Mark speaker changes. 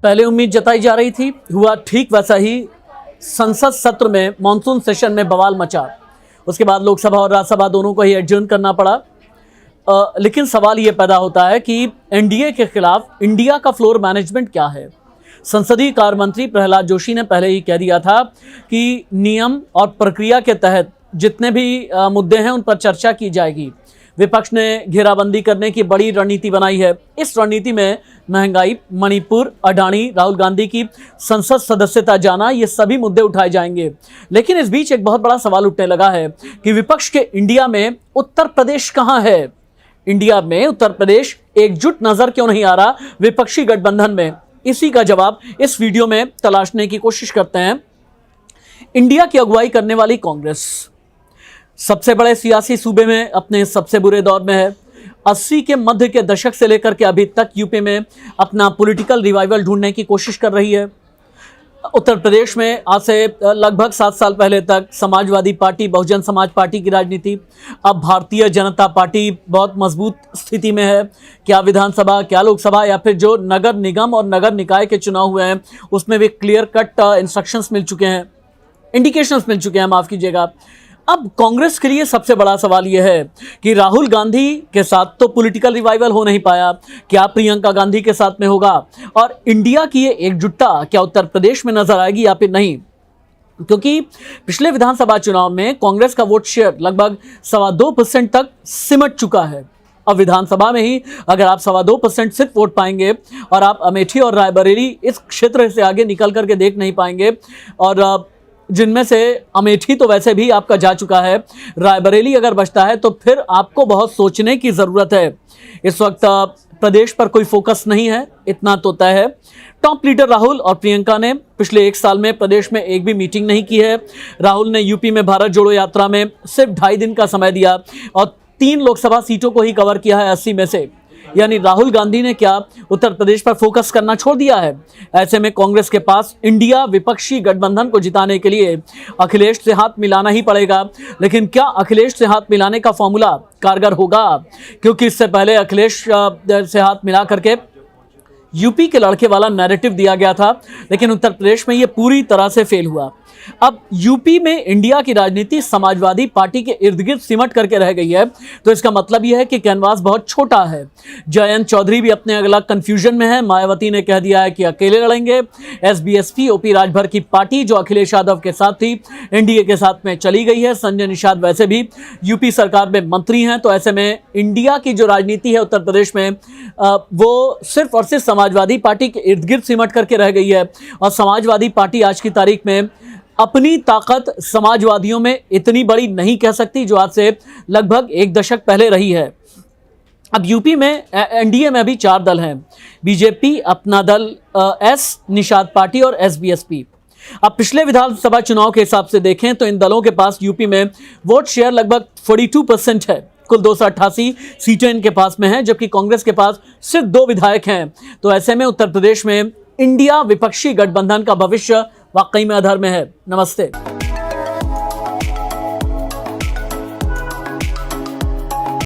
Speaker 1: पहले उम्मीद जताई जा रही थी, हुआ ठीक वैसा ही। संसद सत्र में मॉनसून सेशन में बवाल मचा। उसके बाद लोकसभा और राज्यसभा दोनों को ही एडजर्न करना पड़ा। लेकिन सवाल ये पैदा होता है कि एनडीए के खिलाफ इंडिया का फ्लोर मैनेजमेंट क्या है। संसदीय कार्य मंत्री प्रहलाद जोशी ने पहले ही कह दिया था कि नियम और प्रक्रिया के तहत जितने भी मुद्दे हैं उन पर चर्चा की जाएगी। विपक्ष ने घेराबंदी करने की बड़ी रणनीति बनाई है। इस रणनीति में महंगाई, मणिपुर, अडानी, राहुल गांधी की संसद सदस्यता जाना, ये सभी मुद्दे उठाए जाएंगे। लेकिन इस बीच एक बहुत बड़ा सवाल उठने लगा है कि विपक्ष के इंडिया में उत्तर प्रदेश कहां है। इंडिया में उत्तर प्रदेश एकजुट नजर क्यों नहीं आ रहा विपक्षी गठबंधन में। इसी का जवाब इस वीडियो में तलाशने की कोशिश करते हैं। इंडिया की अगुवाई करने वाली कांग्रेस सबसे बड़े सियासी सूबे में अपने सबसे बुरे दौर में है। 80 के मध्य के दशक से लेकर के अभी तक यूपी में अपना पॉलिटिकल रिवाइवल ढूंढने की कोशिश कर रही है। उत्तर प्रदेश में आज से लगभग 7 साल पहले तक समाजवादी पार्टी, बहुजन समाज पार्टी की राजनीति। अब भारतीय जनता पार्टी बहुत मजबूत स्थिति में है। क्या विधानसभा, क्या लोकसभा या फिर जो नगर निगम और नगर निकाय के चुनाव हुए हैं उसमें भी क्लियर कट इंस्ट्रक्शंस मिल चुके हैं, इंडिकेशंस मिल चुके हैं, माफ कीजिएगा। अब कांग्रेस के लिए सबसे बड़ा सवाल यह है कि राहुल गांधी के साथ तो पॉलिटिकल रिवाइवल हो नहीं पाया, क्या प्रियंका गांधी के साथ में होगा, और इंडिया की ये एकजुटता क्या उत्तर प्रदेश में नजर आएगी या फिर नहीं। क्योंकि पिछले विधानसभा चुनाव में कांग्रेस का वोट शेयर लगभग 2.25% तक सिमट चुका है। अब विधानसभा में ही अगर आप 2.25% सिर्फ वोट पाएंगे और आप अमेठी और रायबरेली इस क्षेत्र से आगे निकल करके देख नहीं पाएंगे, और जिनमें से अमेठी तो वैसे भी आपका जा चुका है, रायबरेली अगर बचता है तो फिर आपको बहुत सोचने की ज़रूरत है। इस वक्त प्रदेश पर कोई फोकस नहीं है, इतना तो तय है। टॉप लीडर राहुल और प्रियंका ने पिछले 1 साल में प्रदेश में एक भी मीटिंग नहीं की है। राहुल ने यूपी में भारत जोड़ो यात्रा में सिर्फ 2.5 दिन का समय दिया और 3 लोकसभा सीटों को ही कवर किया है 80 में से। यानी राहुल गांधी ने क्या उत्तर प्रदेश पर फोकस करना छोड़ दिया है। ऐसे में कांग्रेस के पास इंडिया विपक्षी गठबंधन को जिताने के लिए अखिलेश से हाथ मिलाना ही पड़ेगा। लेकिन क्या अखिलेश से हाथ मिलाने का फॉर्मूला कारगर होगा? क्योंकि इससे पहले अखिलेश से हाथ मिला करके यूपी के लड़के वाला नैरेटिव दिया गया था, लेकिन उत्तर प्रदेश में ये पूरी तरह से फेल हुआ। अब यूपी में इंडिया की राजनीति समाजवादी पार्टी के इर्द गिर्द सिमट करके रह गई है, तो इसका मतलब यह है कि कैनवास बहुत छोटा है। जयंत चौधरी भी अपने अलग कंफ्यूजन में है। मायावती ने कह दिया है कि अकेले लड़ेंगे। एसबीएसपी ओपी राजभर की पार्टी जो अखिलेश यादव के साथ थी, एनडीए के साथ में चली गई है। संजय निषाद वैसे भी यूपी सरकार में मंत्री हैं। तो ऐसे में इंडिया की जो राजनीति है उत्तर प्रदेश में वो सिर्फ और सिर्फ समाजवादी पार्टी के इर्द गिर्द सिमट करके रह गई है। और समाजवादी पार्टी आज की तारीख में अपनी ताकत समाजवादियों में इतनी बड़ी नहीं कह सकती जो आज से लगभग 1 दशक पहले रही है। अब यूपी में एनडीए में अभी 4 दल हैं, बीजेपी, अपना दल, एस निषाद पार्टी और एसबीएसपी। अब पिछले विधानसभा चुनाव के हिसाब से देखें तो इन दलों के पास यूपी में वोट शेयर लगभग 42% है। कुल 288 सीटें इनके पास में हैं, जबकि कांग्रेस के पास सिर्फ 2 विधायक हैं। तो ऐसे में उत्तर प्रदेश में इंडिया विपक्षी गठबंधन का भविष्य वाकई में अधर में है। नमस्ते।